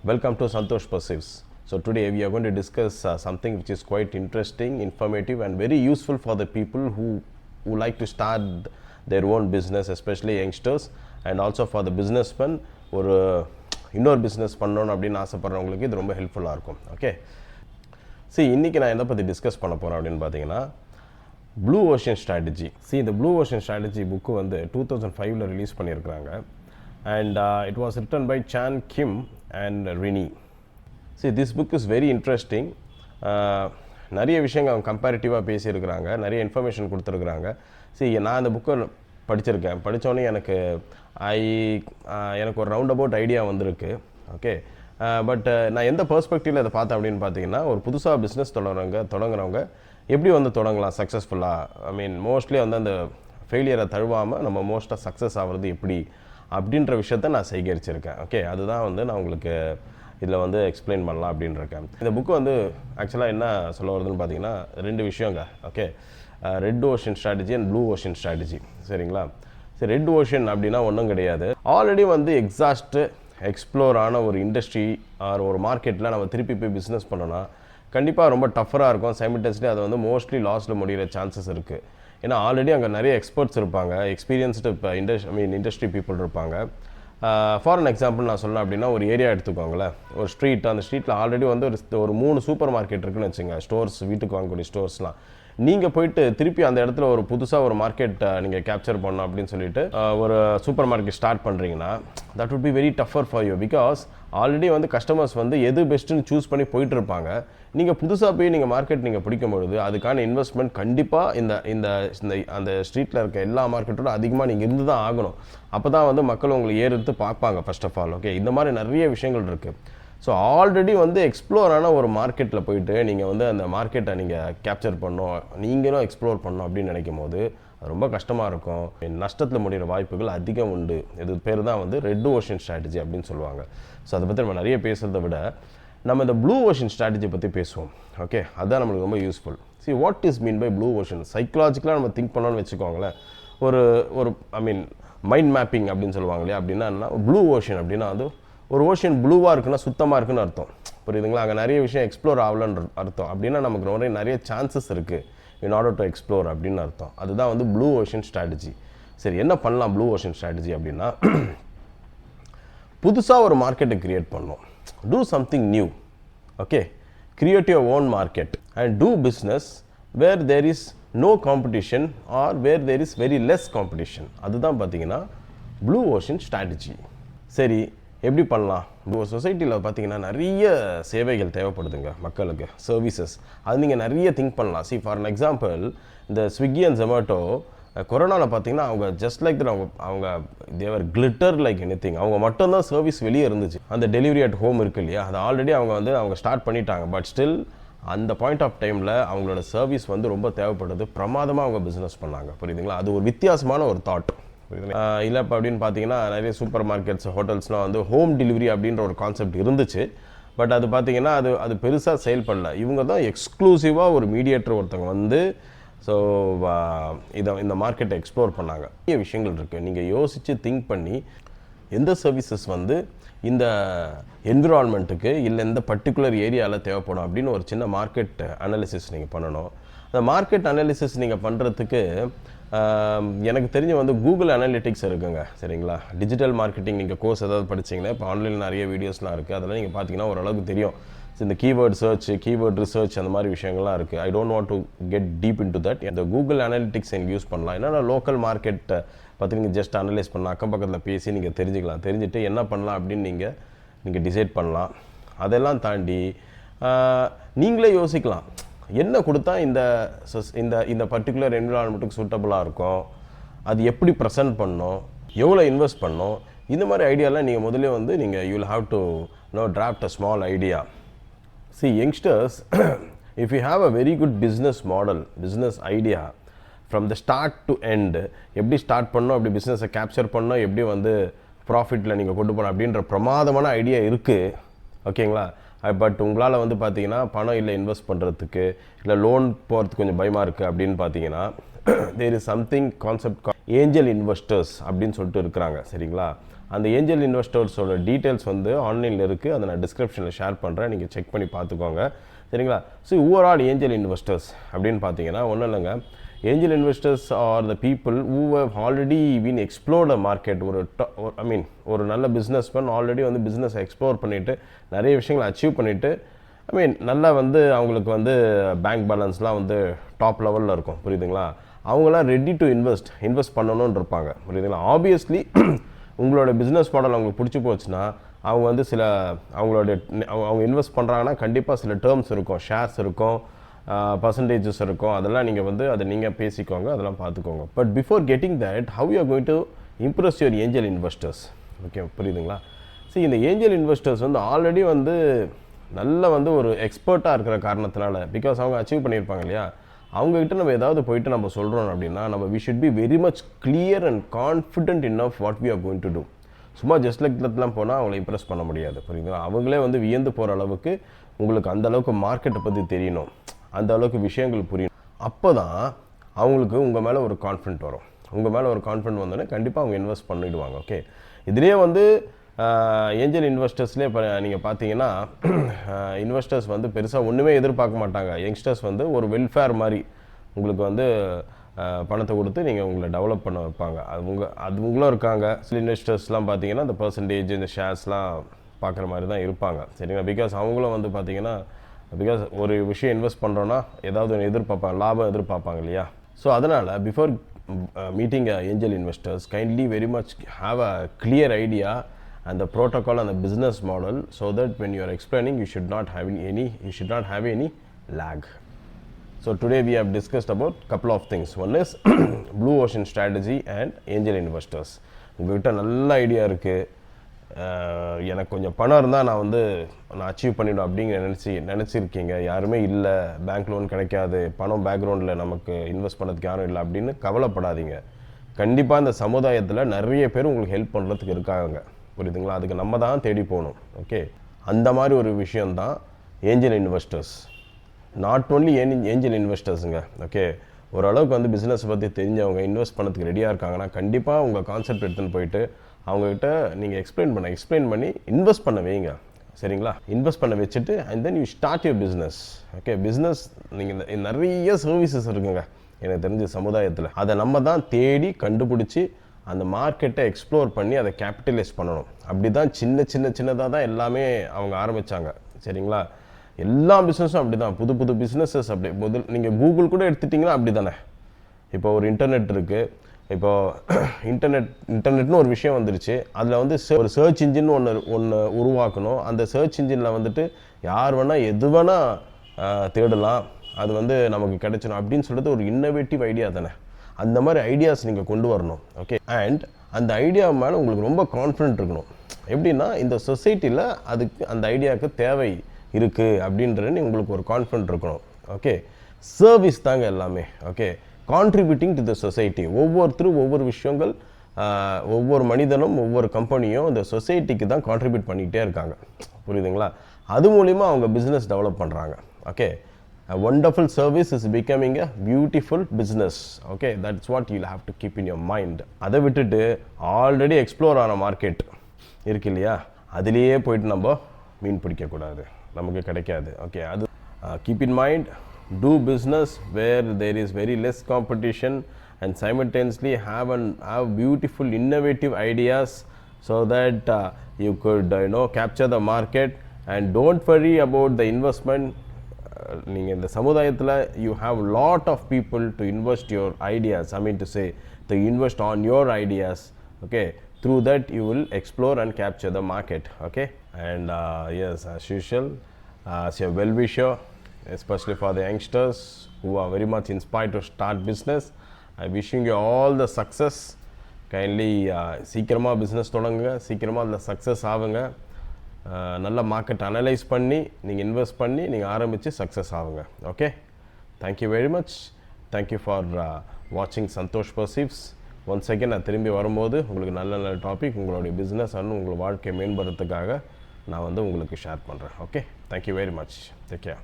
Welcome to Santosh Perceives. So today we are going to discuss something which is quite interesting, informative and very useful for the people who like to start their own business, especially youngsters, and also for the businessmen ஒரு இன்னொரு business பண்ணணும் அப்படின்னு ஆசைப்படுறவங்களுக்கு இது ரொம்ப ஹெல்ப்ஃபுல்லாக இருக்கும். Okay, இன்றைக்கி நான் எதை பற்றி டிஸ்கஸ் பண்ண போகிறேன் அப்படின்னு பார்த்தீங்கன்னா ப்ளூ ஓஷன் ஸ்ட்ராட்டஜி. இந்த ப்ளூ ஓஷன் ஸ்ட்ராட்டஜி புக்கு வந்து 2005 ரிலீஸ் பண்ணியிருக்கிறாங்க. And it was written by Chan Kim and Rini. This book is very interesting. நிறைய விஷயங்கள் அவங்க கம்பேரிட்டிவாக பேசியிருக்கிறாங்க, நிறைய இன்ஃபர்மேஷன் கொடுத்துருக்குறாங்க. நான் அந்த புக்கை படிச்சிருக்கேன். படித்தோடனே எனக்கு ஒரு ரவுண்ட் அபவுட் ஐடியா வந்திருக்கு. ஓகே, பட் நான் எந்த பெர்ஸ்பெக்டிவில் இதை பார்த்தேன் அப்படின்னு பார்த்தீங்கன்னா, ஒரு புதுசாக பிஸ்னஸ் தொடங்குறவங்க எப்படி வந்து தொடங்கலாம் சக்ஸஸ்ஃபுல்லாக. மோஸ்ட்லி வந்து அந்த ஃபெயிலியரை தழுவாமல் நம்ம மோஸ்ட்டாக சக்ஸஸ் ஆகிறது எப்படி அப்படின்ற விஷயத்த நான் சேகரிச்சிருக்கேன். ஓகே, அதுதான் வந்து நான் உங்களுக்கு இதில் வந்து எக்ஸ்பிளைன் பண்ணலாம் அப்படின்னு இருக்கேன். இந்த புக்கு வந்து ஆக்சுவலாக என்ன சொல்ல வருதுன்னு பார்த்தீங்கன்னா ரெண்டு விஷயங்க. Okay, red ocean strategy and blue ocean strategy. சரிங்களா? ரெட் ஓஷன் அப்படின்னா ஒன்றும் கிடையாது. ஆல்ரெடி வந்து எக்ஸ்ப்ளோர் ஆன ஒரு இண்டஸ்ட்ரி ஆர் ஒரு மார்க்கெட்டில் நம்ம திருப்பி போய் பிஸ்னஸ் பண்ணோன்னா கண்டிப்பாக ரொம்ப டஃபராக இருக்கும். சைமல்டேனியஸ்லி அதை வந்து மோஸ்ட்லி லாஸில் முடிகிற சான்சஸ் இருக்குது. ஏன்னா ஆல்ரெடி அங்கே நிறைய எக்ஸ்பர்ட்ஸ் இருப்பாங்க, எக்ஸ்பீரியன்ஸ்டு இப்போ இண்டஸ்ட்ரி பீப்புள் இருப்பாங்க. ஃபார் அன் எக்ஸாம்பிள் நான் சொல்லணும் அப்படின்னா, ஒரு ஏரியா எடுத்துக்கோங்களேன், ஒரு ஸ்ட்ரீட். அந்த ஸ்ட்ரீட்டில் ஆல்ரெடி வந்து ஒரு 3 சூப்பர் மார்க்கெட் இருக்குன்னு வச்சுங்க, ஸ்டோர்ஸ், வீட்டுக்கு வாங்கக்கூடிய ஸ்டோர்ஸ்லாம். நீங்கள் போயிட்டு திருப்பி அந்த இடத்துல ஒரு புதுசாக ஒரு மார்க்கெட் நீங்கள் கேப்சர் பண்ணணும் அப்படின்னு சொல்லிட்டு ஒரு சூப்பர் மார்க்கெட் ஸ்டார்ட் பண்ணுறீங்கன்னா that would be very tougher for you. Because already வந்து கஸ்டமர்ஸ் வந்து எது பெஸ்ட்டுன்னு சூஸ் பண்ணி போயிட்டு இருப்பாங்க. நீங்கள் புதுசாக போய் நீங்கள் மார்க்கெட் நீங்கள் பிடிக்கும் பொழுது அதுக்கான இன்வெஸ்ட்மெண்ட் கண்டிப்பாக இந்த அந்த ஸ்ட்ரீட்டில் இருக்க எல்லா மார்க்கெட்டோட அதிகமாக நீங்கள் இருந்து தான் ஆகணும். அப்போ தான் வந்து மக்கள் உங்களை ஏறுத்து பார்ப்பாங்க ஃபர்ஸ்ட் ஆஃப் ஆல். ஓகே, இந்த மாதிரி நிறைய விஷயங்கள் இருக்குது. ஸோ ஆல்ரெடி வந்து எக்ஸ்ப்ளோர் ஆன ஒரு மார்க்கெட்டில் போயிட்டு நீங்கள் வந்து அந்த மார்க்கெட்டை நீங்கள் கேப்சர் பண்ணணும், நீங்களும் எக்ஸ்ப்ளோர் பண்ணணும் அப்படின்னு நினைக்கும் போது அது ரொம்ப கஷ்டமாக இருக்கும். நஷ்டத்தில் முடிகிற வாய்ப்புகள் அதிகம் உண்டு. இது பேர் தான் வந்து ரெட் ஓஷன் ஸ்ட்ராட்டஜி அப்படின்னு சொல்லுவாங்க. ஸோ அதை பற்றி நம்ம நிறைய பேசுகிறத விட நம்ம இந்த ப்ளூ ஓஷன் ஸ்ட்ராட்டஜி பற்றி பேசுவோம். ஓகே, அதுதான் நம்மளுக்கு ரொம்ப useful. What is mean by blue ocean? சைக்கலாஜிக்கலாக நம்ம திங்க் பண்ணோன்னு வச்சுக்கோங்களேன். ஒரு மைண்ட் மேப்பிங் அப்படின்னு சொல்லுவாங்க இல்லையா? அப்படின்னா ப்ளூ ஓஷன் அப்படின்னா அது ஒரு ஓஷன் ப்ளூவாக இருக்குன்னா சுத்தமாக இருக்குன்னு அர்த்தம். புரியுதுங்களா? அங்கே நிறைய விஷயம் எக்ஸ்ப்ளோர் ஆகலன்னு அர்த்தம். அப்படின்னா நமக்கு நிறைய சான்சஸ் இருக்குது இன் ஆர்டர் டு எக்ஸ்ப்ளோர் அப்படின்னு அர்த்தம். அதுதான் வந்து ப்ளூ ஓஷன் ஸ்ட்ராட்டஜி. சரி, என்ன பண்ணலாம் ப்ளூ ஓஷன் ஸ்ட்ராட்டஜி அப்படின்னா, புதுசாக ஒரு மார்க்கெட்டை க்ரியேட் பண்ணணும். Do something new. Okay, create your own market and do business where there is no competition or where there is very less competition. அதுதான் பார்த்தீங்கன்னா ப்ளூ ஓஷன் ஸ்ட்ராட்டஜி. சரி, எப்படி பண்ணலாம்? ஒரு சொசைட்டியில் பார்த்தீங்கன்னா நிறைய சேவைகள் தேவைப்படுதுங்க மக்களுக்கு, சர்வீசஸ். அது நீங்கள் நிறைய திங்க் பண்ணலாம். ஃபார் அன் எக்ஸாம்பிள், இந்த ஸ்விக்கி அண்ட் ஜொமேட்டோ கொரோனாவில் பார்த்தீங்கன்னா அவங்க ஜஸ்ட் லைக் தட் அவங்க தேவர் கிளிட்டர் லைக் எனிதிங். அவங்க மட்டும்தான் சர்வீஸ் வெளியே இருந்துச்சு. அந்த டெலிவரி அட் ஹோம் இருக்கு இல்லையா, அது ஆல்ரெடி அவங்க ஸ்டார்ட் பண்ணிட்டாங்க. பட் ஸ்டில் அந்த பாயிண்ட் ஆஃப் டைமில் அவங்களோட சர்வீஸ் வந்து ரொம்ப தேவைப்படுது. பிரமாதமாக அவங்க பிஸ்னஸ் பண்ணாங்க. புரியுதுங்களா? அது ஒரு வித்தியாசமான ஒரு தாட். இல்லை இப்போ அப்படின்னு பார்த்தீங்கன்னா நிறைய சூப்பர் மார்க்கெட்ஸ், ஹோட்டல்ஸ்லாம் வந்து ஹோம் டெலிவரி அப்படின்ற ஒரு கான்செப்ட் இருந்துச்சு. பட் அது பார்த்தீங்கன்னா அது பெருசாக செயல்படல. இவங்க தான் எக்ஸ்க்ளூசிவாக ஒரு மீடியேட்டர் ஒருத்தவங்க வந்து ஸோ இந்த மார்க்கெட்டை எக்ஸ்ப்ளோர் பண்ணாங்க. நிறைய விஷயங்கள் இருக்குது. நீங்கள் யோசித்து திங்க் பண்ணி எந்த சர்வீசஸ் வந்து இந்த என்விரான்மெண்ட்டுக்கு இல்லை இந்த பர்டிகுலர் ஏரியாவில் தேவைப்படும் அப்படின்னு ஒரு சின்ன மார்க்கெட் அனாலிசிஸ் நீங்கள் பண்ணணும். அந்த மார்க்கெட் அனாலிசிஸ் நீங்கள் பண்ணுறதுக்கு எனக்கு தெரிஞ்ச வந்து கூகுள் அனாலிட்டிக்ஸ் இருக்குங்க. சரிங்களா? டிஜிட்டல் மார்க்கெட்டிங் நீங்கள் கோர்ஸ் ஏதாவது படிச்சிங்கன்னா இப்போ ஆன்லைனில் நிறைய வீடியோஸ்லாம் இருக்குது. அதெல்லாம் நீங்கள் பார்த்தீங்கன்னா ஓரளவுக்கு தெரியும். இந்த கீவேர்ட் சர்ச், கீவேர்ட் ரிசர்ச், அந்த மாதிரி விஷயங்கள்லாம் இருக்குது. I don't want to get deep in to that. இந்த கூகுள் அனாலிட்டிக்ஸ் நீங்கள் யூஸ் பண்ணலாம். ஏன்னா லோக்கல் மார்க்கெட்டை பற்றி நீங்கள் ஜஸ்ட் அனலைஸ் பண்ணலாம், அக்கம் பக்கத்தில் பேசி நீங்கள் தெரிஞ்சுக்கலாம். தெரிஞ்சுட்டு என்ன பண்ணலாம் அப்படின்னு நீங்கள் டிசைட் பண்ணலாம். அதெல்லாம் தாண்டி நீங்களே யோசிக்கலாம், என்ன கொடுத்தா இந்த பர்டிகுலர் என்விரான்மெண்ட்டுக்கு சூட்டபுளாக இருக்கும், அது எப்படி ப்ரெசென்ட் பண்ணணும், எவ்வளோ இன்வெஸ்ட் பண்ணணும், இந்த மாதிரி ஐடியாலாம் நீங்கள் முதல்ல வந்து you will have to draft a small idea. Youngsters, if you have a very good business model, business idea, from the start to end, எப்படி ஸ்டார்ட் பண்ணணும், எப்படி பிஸ்னஸை கேப்சர் பண்ணணும், எப்படி வந்து ப்ராஃபிட்டில் நீங்கள் கொண்டு போகணும் அப்படின்ற பிரமாதமான ஐடியா இருக்குது. ஓகேங்களா? பட் உங்களால் வந்து பார்த்தீங்கன்னா பணம் இல்லை இன்வெஸ்ட் பண்ணுறதுக்கு, இல்லை லோன் போகிறதுக்கு கொஞ்சம் பயமாக இருக்குது அப்படின்னு பார்த்தீங்கன்னா there is something concept angel investors அப்படின்னு சொல்லிட்டு இருக்கிறாங்க. சரிங்களா? அந்த ஏஞ்சல் இன்வெஸ்டர்ஸோட டீட்டெயில்ஸ் வந்து ஆன்லைனில் இருக்குது, அதை நான் டிஸ்கிரிப்ஷனில் ஷேர் பண்ணுறேன், நீங்கள் செக் பண்ணி பார்த்துக்கோங்க. சரிங்களா? ஸோ ஓவரால் ஏஞ்சல் இன்வெஸ்டர்ஸ் அப்படின்னு பார்த்தீங்கன்னா ஒன்றும் இல்லைங்க. Angel investors R the people who have already been explored a market. ஒரு நல்ல பிஸ்னஸ்மேன் ஆல்ரெடி வந்து பிஸ்னஸை எக்ஸ்ப்ளோர் பண்ணிவிட்டு நிறைய விஷயங்களை அச்சீவ் பண்ணிவிட்டு நல்லா வந்து அவங்களுக்கு வந்து பேங்க் பேலன்ஸ்லாம் வந்து டாப் லெவலில் இருக்கும், புரியுதுங்களா? அவங்களாம் ரெடி டு இன்வெஸ்ட் பண்ணணும்னு இருப்பாங்க, புரியுதுங்களா? ஆப்வியஸ்லி உங்களோட பிஸ்னஸ் மாடல் அவங்களுக்கு பிடிச்சி போச்சுன்னா அவங்க வந்து அவங்க இன்வெஸ்ட் பண்ணுறாங்கன்னா கண்டிப்பாக சில டேர்ம்ஸ் இருக்கும், ஷேர்ஸ் இருக்கும், பர்சன்டேஜஸ் இருக்கும், அதெல்லாம் நீங்கள் வந்து அதை நீங்கள் பேசிக்கோங்க, அதெல்லாம் பார்த்துக்கோங்க. But before getting that how you are going to Impress your angel investors? Okay, புரியுதுங்களா? சரி, இந்த ஏஞ்சல் இன்வெஸ்டர்ஸ் வந்து ஆல்ரெடி வந்து நல்ல வந்து ஒரு எக்ஸ்பர்ட்டாக இருக்கிற காரணத்தினால, பிகாஸ் அவங்க அச்சீவ் பண்ணியிருப்பாங்க இல்லையா, அவங்ககிட்ட நம்ம ஏதாவது போயிட்டு நம்ம சொல்கிறோம் அப்படின்னா we should be very much clear and confident enough what we are going to do. சும்மா ஜஸ்ட் லைக் தட்லாம் போனால் அவங்கள இம்ப்ரெஸ் பண்ண முடியாது, புரியுதுங்களா? அவங்களே வந்து வியந்து போகிற அளவுக்கு உங்களுக்கு அந்த அளவுக்கு மார்க்கெட்டை பற்றி தெரியணும், அந்த அளவுக்கு விஷயங்கள் புரியணும். அப்போ தான் அவங்களுக்கு உங்கள் மேலே ஒரு கான்ஃபிடென்ட் வரும். உங்கள் மேலே ஒரு கான்ஃபிடென்ட் வந்தோடனே கண்டிப்பாக அவங்க இன்வெஸ்ட் பண்ணிவிடுவாங்க. ஓகே, இதுலேயே வந்து ஏஞ்சல் இன்வெஸ்டர்ஸ்லேயே இப்போ நீங்கள் பார்த்தீங்கன்னா இன்வெஸ்டர்ஸ் வந்து பெருசாக ஒன்றுமே எதிர்பார்க்க மாட்டாங்க. யங்ஸ்டர்ஸ் வந்து ஒரு வெல்ஃபேர் மாதிரி உங்களுக்கு வந்து பணத்தை கொடுத்து நீங்கள் உங்களை டெவலப் பண்ண வைப்பாங்க. அவங்களும் இருக்காங்க. சில இன்வெஸ்டர்ஸ்லாம் பார்த்தீங்கன்னா இந்த பர்சன்டேஜ் இந்த ஷேர்ஸ்லாம் பார்க்குற மாதிரி தான் இருப்பாங்க, சரிங்களா? பிகாஸ் அவங்களும் வந்து பார்த்தீங்கன்னா ஒரு விஷயம் இன்வெஸ்ட் பண்ணுறோன்னா ஏதாவது ஒன்று எதிர்பார்ப்பாங்க, லாபம் எதிர்பார்ப்பாங்க இல்லையா? ஸோ அதனால் before meeting angel investors kindly very much have a clear idea and the protocol and the business model, so that when you are explaining you should not have any lag. So today we have discussed about couple of things. One is blue ocean strategy and angel investors. உங்ககிட்ட நல்ல idea இருக்குது, எனக்கு கொஞ்சம் பணம் இருந்தால் நான் achieve பண்ணிவிடும் அப்படிங்கிற நினச்சிருக்கீங்க, யாருமே இல்லை, பேங்க் லோன் கிடைக்காது, பணம் பேக்ரவுண்டில் நமக்கு இன்வெஸ்ட் பண்ணுறதுக்கு யாரும் இல்லை அப்படின்னு கவலைப்படாதீங்க. கண்டிப்பாக இந்த சமுதாயத்தில் நிறைய பேர் உங்களுக்கு ஹெல்ப் பண்ணுறதுக்கு இருக்காங்க, புரியுதுங்களா? அதுக்கு நம்ம தான் தேடி போகணும். ஓகே, அந்த மாதிரி ஒரு விஷயந்தான் angel investors. Not only angel இன்வெஸ்டர்ஸுங்க. ஓகே, ஓரளவுக்கு வந்து பிஸ்னஸ் பற்றி தெரிஞ்சவங்க இன்வெஸ்ட் பண்ணதுக்கு ரெடியாக இருக்காங்கன்னா கண்டிப்பாக உங்கள் கான்செப்ட் எடுத்துன்னு போயிட்டு அவங்ககிட்ட நீங்கள் எக்ஸ்பிளைன் பண்ணி இன்வெஸ்ட் பண்ண வைங்க, சரிங்களா? இன்வெஸ்ட் பண்ண வச்சுட்டு and then you start your business. Okay, business நீங்கள் நிறைய சர்வீசஸ் இருக்குங்க எனக்கு தெரிஞ்ச சமுதாயத்தில். அதை நம்ம தான் தேடி கண்டுபிடிச்சி அந்த மார்க்கெட்டை எக்ஸ்ப்ளோர் பண்ணி அதை கேபிட்டலைஸ் பண்ணணும். அப்படி தான் சின்னதாக தான் எல்லாமே அவங்க ஆரம்பித்தாங்க, சரிங்களா? எல்லா பிஸ்னஸும் அப்படி தான், புது பிஸ்னஸஸ் அப்படி. நீங்கள் கூகுள் கூட எடுத்துட்டிங்கன்னா அப்படி தானே. இப்போ ஒரு இன்டர்நெட் இருக்குது, இப்போது இன்டர்நெட்னு ஒரு விஷயம் வந்துருச்சு. அதில் வந்து ஒரு சர்ச் இன்ஜின் ஒன்று உருவாக்கணும். அந்த சர்ச் இன்ஜினில் வந்துட்டு யார் வேணால் எது வேணால் தேடலாம், அது வந்து நமக்கு கிடைச்சிடும் அப்படின்னு சொல்லிட்டு ஒரு இன்னோவேட்டிவ் ஐடியா தானே. அந்த மாதிரி ஐடியாஸ் நீங்கள் கொண்டு வரணும். ஓகே, அண்ட் அந்த ஐடியா மேலே உங்களுக்கு ரொம்ப கான்ஃபிடென்ட் இருக்கணும். எப்படின்னா இந்த சொசைட்டியில் அதுக்கு அந்த ஐடியாவுக்கு தேவை இருக்குது அப்படின்றது உங்களுக்கு ஒரு கான்ஃபிடென்ட் இருக்கணும். ஓகே, சர்வீஸ் தாங்க எல்லாமே. Okay, contributing to the society. ஒவ்வொருத்தரும் ஒவ்வொரு விஷயங்கள், ஒவ்வொரு மனிதனும் ஒவ்வொரு கம்பெனியும் இந்த சொசைட்டிக்கு தான் கான்ட்ரிபியூட் பண்ணிக்கிட்டே இருக்காங்க, புரியுதுங்களா? அது மூலிமா அவங்க பிஸ்னஸ் டெவலப் பண்ணுறாங்க. Okay, a wonderful service is becoming a beautiful business. Okay, that's what you'll have to keep in your mind. அதை விட்டுட்டு ஆல்ரெடி எக்ஸ்ப்ளோர் ஆன மார்க்கெட் இருக்கு இல்லையா, அதுலேயே போயிட்டு நம்ம மீன் பிடிக்கக்கூடாது, நமக்கு கிடைக்காது. ஓகே, அது keep in mind, do business where there is very less competition and simultaneously have beautiful innovative ideas so that you could capture the market and don't worry about the investment. நீங்கள் இந்த சமுதாயத்தில் you have lot of people to invest your ideas, to invest on your ideas. Okay, through that you will explore and capture the market. Okay, and yes, as usual, as a well-wisher, especially for the youngsters who are very much inspired to start business, I wishing you all the success. Kindly சீக்கிரமாக business தொடங்குங்க, சீக்கிரமாக அதில் success ஆகுங்க. நல்ல market analyse பண்ணி நீங்கள் invest பண்ணி நீங்கள் ஆரம்பித்து சக்ஸஸ் ஆகுங்க. Okay, thank you very much. Thank you for வாட்சிங் சந்தோஷ் பர்சீவ்ஸ். ஒன்ஸ் அகேன் நான் திரும்பி வரும்போது உங்களுக்கு நல்ல டாபிக் உங்களுடைய பிஸ்னஸ் அண்ட் உங்கள் வாழ்க்கையை மேம்படுறதுக்காக நான் உங்களுக்கு ஷேர் பண்ணுறேன். Okay, thank you very much. Take care.